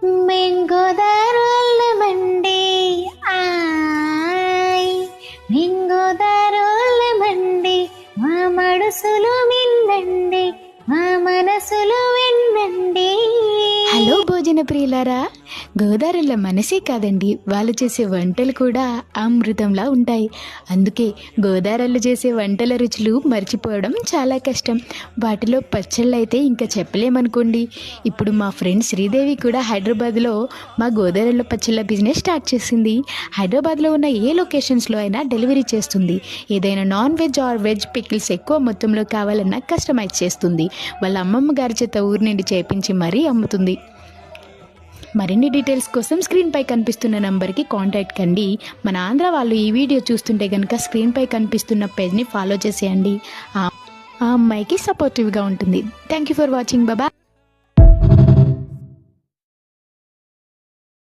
మేం గోదారోళ్ళమండి ఆయ్ మేం గోదారోళ్ళమండి మా మనసులు వినండి మా మనసులు వినండి. హలో భోజన ప్రియులారా, గోదావరిలో మనసే కాదండి, వాళ్ళు చేసే వంటలు కూడా అమృతంలా ఉంటాయి. అందుకే గోదావరిలో చేసే వంటల రుచులు మర్చిపోవడం చాలా కష్టం. వాటిలో పచ్చళ్ళు అయితే ఇంకా చెప్పలేమనుకోండి. ఇప్పుడు మా ఫ్రెండ్ శ్రీదేవి కూడా హైదరాబాద్లో మా గోదావరిలో పచ్చళ్ళ బిజినెస్ స్టార్ట్ చేసింది. హైదరాబాద్లో ఉన్న ఏ లొకేషన్స్లో అయినా డెలివరీ చేస్తుంది. ఏదైనా non veg or veg pickles ఎక్కువ మొత్తంలో కావాలన్నా కస్టమైజ్ చేస్తుంది. వాళ్ళ అమ్మమ్మ గారి చేత ఊరి నుండి చేపించి మరీ అమ్ముతుంది. మరిన్ని డీటెయిల్స్ కోసం స్క్రీన్పై కనిపిస్తున్న నంబర్కి కాంటాక్ట్ కండి. మన ఆంధ్ర వాళ్ళు ఈ వీడియో చూస్తుంటే కనుక స్క్రీన్పై కనిపిస్తున్న పేజ్ని ఫాలో చేసేయండి. ఆ అమ్మాయికి సపోర్టివ్గా ఉంటుంది. Thank you for watching. Bye.